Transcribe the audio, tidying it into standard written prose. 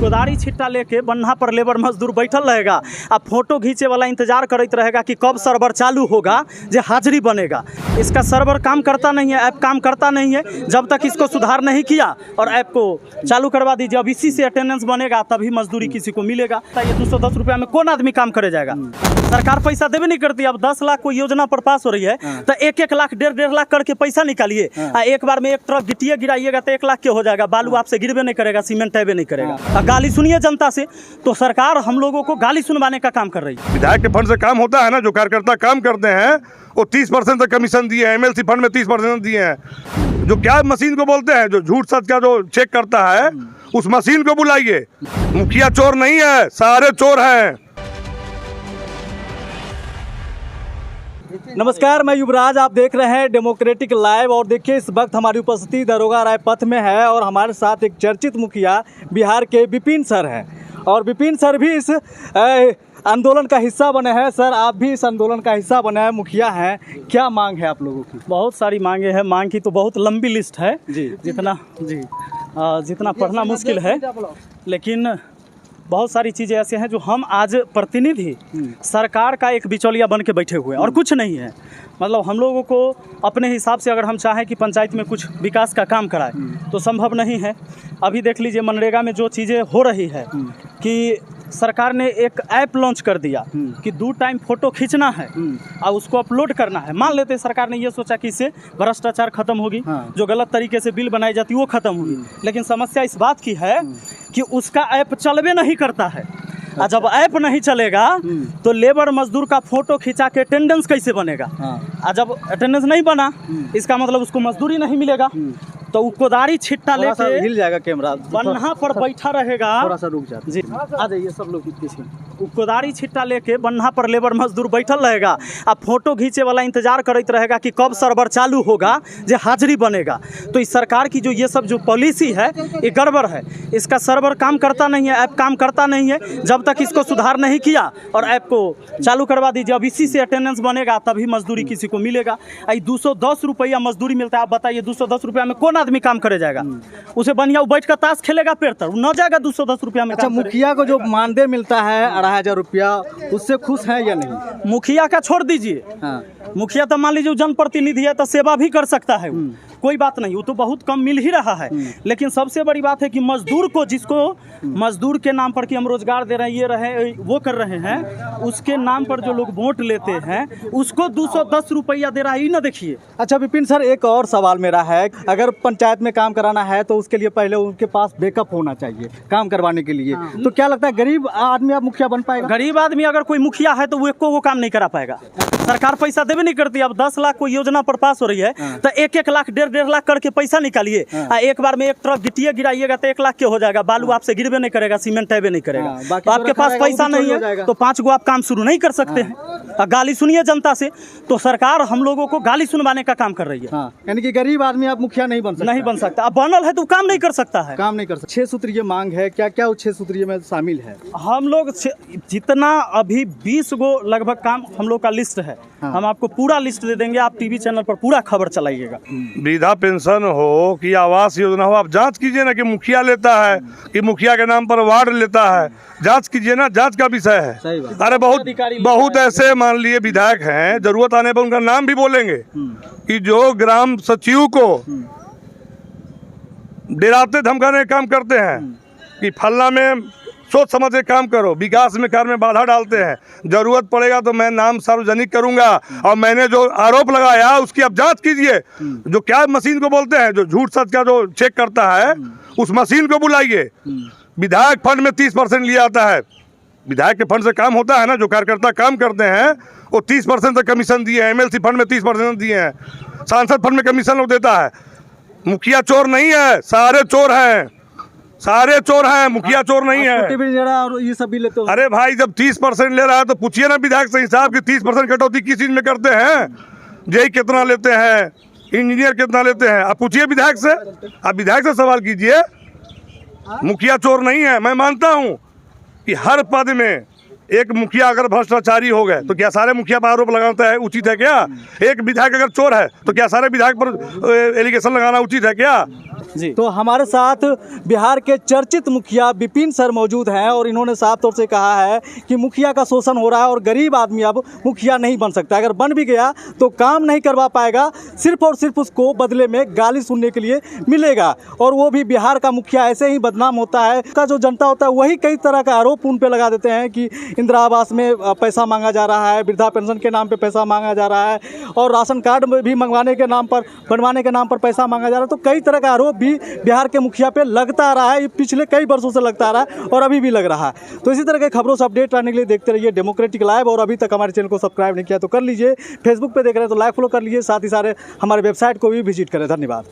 कोदारी छिट्टा लेके बन्हा पर लेबर मजदूर बैठल रहेगा, अब फोटो खींचे वाला इंतजार करते रहेगा कि कब सर्वर चालू होगा, जो हाजिरी बनेगा। इसका सर्वर काम करता नहीं है, ऐप काम करता नहीं है। जब तक इसको सुधार नहीं किया और ऐप को चालू करवा दीजिए, अब इसी से अटेंडेंस बनेगा तभी मजदूरी किसी को मिलेगा। ये 210 रुपया में कौन आदमी काम करे जाएगा? सरकार पैसा देवे नहीं करती। अब 10 लाख कोई योजना पर पास हो रही है तो 1-1 लाख 1.5 लाख करके पैसा निकालिए, एक बार में एक ट्रक गिट्टिया गिराइएगा तो 1 लाख के हो जाएगा। बालू आपसे गिरवे नहीं करेगा, सीमेंट टैबे नहीं करेगा। गाली सुनिए जनता से, तो सरकार हम लोगों को गाली सुनवाने का काम कर रही है। विधायक के फंड से काम होता है ना, जो कार्यकर्ता काम करते हैं वो 30% तक कमीशन दिए हैं, MLC फंड में 30% दिए हैं। जो क्या मशीन को बोलते हैं, जो झूठ सच का जो चेक करता है, उस मशीन को बुलाइए। मुखिया चोर नहीं है, सारे चोर हैं। नमस्कार, मैं युवराज, आप देख रहे हैं डेमोक्रेटिक लाइव। और देखिए इस वक्त हमारी उपस्थिति दरोगा राय पथ में है और हमारे साथ एक चर्चित मुखिया बिहार के विपिन सर हैं। और विपिन सर भी इस आंदोलन का हिस्सा बने हैं। सर, आप भी इस आंदोलन का हिस्सा बने हैं, मुखिया हैं, क्या मांग है आप लोगों की? बहुत सारी मांगे हैं, मांग की तो बहुत लंबी लिस्ट है जी, जितना पढ़ना मुश्किल है, लेकिन बहुत सारी चीज़ें ऐसे हैं जो हम आज प्रतिनिधि सरकार का एक बिचौलिया बन के बैठे हुए हैं और कुछ नहीं है। मतलब हम लोगों को अपने हिसाब से अगर हम चाहें कि पंचायत में कुछ विकास का काम कराए तो संभव नहीं है। अभी देख लीजिए मनरेगा में जो चीज़ें हो रही है कि सरकार ने एक ऐप लॉन्च कर दिया कि 2 टाइम फोटो खींचना है और उसको अपलोड करना है। मान लेते सरकार ने ये सोचा कि इससे भ्रष्टाचार खत्म होगी, जो गलत तरीके से बिल बनाई जाती वो खत्म होगी, लेकिन समस्या इस बात की है कि उसका ऐप चलवे नहीं करता है। और जब ऐप नहीं चलेगा तो लेबर मजदूर का फोटो खिंचा के अटेंडेंस कैसे बनेगा? और जब अटेंडेंस नहीं बना, इसका मतलब उसको मजदूरी नहीं मिलेगा। तो वो कोदारी छिट्टा लेके हिल जाएगा कैमरा, बन्हा पर बैठा रहेगा। थोड़ा सा रुक जाता जी, आ जाइए सब लोग पीछे। वो कोदारी छिट्टा लेके बन्हा पर लेबर मजदूर बैठल रहेगा, अब फोटो खींचे वाला इंतजार करते रहेगा कि कब सर्वर चालू होगा, जो हाजिरी बनेगा। तो इस सरकार की जो ये सब जो पॉलिसी है ये गड़बड़ है। इसका सर्वर काम करता नहीं है, ऐप काम करता नहीं है। जब तक इसको सुधार नहीं किया और ऐप को चालू करवा दीजिए, अब इसी से अटेंडेंस बनेगा तभी मजदूरी किसी को मिलेगा। 210 रुपया मजदूरी मिलता है। आप बताइए 210 रुपया में कौन आदमी काम करे जाएगा? उसे बढ़िया बैठ कर ताश खेलेगा, पेड़ तर न जाएगा 210 रुपया में। अच्छा, मुखिया को जो मानदेय मिलता है 2500 रुपया, उससे खुश हैं या नहीं? मुखिया का छोड़ दीजिए, मुखिया तो मान लीजिए जनप्रतिनिधि है तो सेवा भी कर सकता है, कोई बात नहीं, वो तो बहुत कम मिल ही रहा है। लेकिन सबसे बड़ी बात है कि मजदूर को, जिसको मजदूर के नाम पर कि हम रोजगार दे रहे हैं, ये रहे वो कर रहे हैं, उसके नाम पर जो लोग वोट लेते हैं उसको 210 रुपया दे रहा है, ना देखिए। अच्छा विपिन सर, एक और सवाल मेरा है, अगर पंचायत में काम कराना है तो उसके लिए पहले उनके पास बैकअप होना चाहिए काम करवाने के लिए। तो क्या लगता है गरीब आदमी आप मुखिया बन पाएगा? गरीब आदमी अगर कोई मुखिया है तो वो एको वो काम नहीं करा पाएगा। सरकार पैसा देवे नहीं करती। अब 10 लाख कोई योजना पर पास हो रही है तो 1-1 लाख 1.5 लाख करके पैसा निकालिए, एक बार में एक ट्रक गिट्टिया गिराइएगा तो 1 लाख के हो जाएगा। बालू आपसे गिरवे नहीं करेगा, सीमेंट टैबे नहीं करेगा। तो आपके पास पैसा नहीं है तो 5 गो आप काम शुरू नहीं कर सकते हैं। गाली सुनिए जनता से, तो सरकार हम लोगों को गाली सुनवाने का काम कर रही है। यानी कि गरीब आदमी आप मुखिया नहीं बन सकता? नहीं बन सकता। अब बनल है तो काम नहीं कर सकता है, काम नहीं कर सकता। 6 सूत्रीय मांग है, क्या क्या 6 सूत्रीय में शामिल है? हम लोग जितना अभी 20 गो लगभग काम हम लोग का लिस्ट है, हम आपको पूरा लिस्ट दे देंगे, आप टीवी चैनल पर पूरा खबर चलाइएगा। वृद्धा पेंशन हो कि आवास योजना हो, आप जांच कीजिए ना कि मुखिया लेता है कि मुखिया के नाम पर वार्ड लेता है। जांच कीजिए ना, जांच का विषय है। अरे बहुत ऐसे मान लिए विधायक हैं, जरूरत आने पर उनका नाम भी बोलेंगे कि जो ग्राम सचिव को डराते धमकाने काम करते हैं कि फलना में सोच समझ के काम करो, विकास में कार्य में बाधा डालते हैं। जरूरत पड़ेगा तो मैं नाम सार्वजनिक करूंगा और मैंने जो आरोप लगाया उसकी अब जांच कीजिए। जो क्या मशीन को बोलते हैं, जो झूठ सच का जो चेक करता है, उस मशीन को बुलाइए। विधायक फंड में 30% लिया आता है। विधायक के फंड से काम होता है ना, जो कार्यकर्ता काम करते हैं वो 30% तक कमीशन दिए हैं, MLC फंड में 30% दिए हैं, सांसद फंड में कमीशन लोग देता है। मुखिया चोर नहीं है, सारे चोर हैं, सारे चोर हैं, मुखिया चोर नहीं है। और ये सब भी लेते हो? अरे भाई, जब 30% ले रहा है तो पूछिए ना विधायक से हिसाब की 30% कटौती किस चीज में करते हैं? जेई कितना लेते हैं, इंजीनियर कितना लेते हैं, आप पूछिए विधायक से। आप विधायक से सवाल कीजिए। मुखिया चोर नहीं है। मैं मानता हूँ कि हर पद में एक मुखिया अगर भ्रष्टाचारी हो गए तो क्या सारे मुखिया पर आरोप लगाता है उचित है क्या? एक विधायक अगर चोर है तो क्या सारे विधायक पर एलिगेशन लगाना उचित है क्या? जी। तो हमारे साथ बिहार के चर्चित मुखिया विपिन सर मौजूद हैं और इन्होंने साफ तौर से कहा है कि मुखिया का शोषण हो रहा है और गरीब आदमी अब मुखिया नहीं बन सकता। अगर बन भी गया तो काम नहीं करवा पाएगा, सिर्फ और सिर्फ उसको बदले में गाली सुनने के लिए मिलेगा। और वो भी बिहार का मुखिया ऐसे ही बदनाम होता है। का जो जनता होता है वही कई तरह का आरोप उन पे लगा देते हैं कि इंदिरा आवास में पैसा मांगा जा रहा है, वृद्धा पेंशन के नाम पे पैसा मांगा जा रहा है और राशन कार्ड में भी बनवाने के नाम पर पैसा मांगा जा रहा है। तो कई तरह का आरोप भी बिहार के मुखिया पे लगता आ रहा है, पिछले कई वर्षों से लगता आ रहा है और अभी भी लग रहा है। तो इसी तरह के खबरों से अपडेट रहने के लिए देखते रहिए डेमोक्रेटिक लाइव। और अभी तक हमारे चैनल को सब्सक्राइब नहीं किया तो कर लीजिए, फेसबुक पे देख रहे हैं तो लाइक फॉलो कर लीजिए, साथ ही सारे हमारे वेबसाइट को भी विजिट करें। धन्यवाद।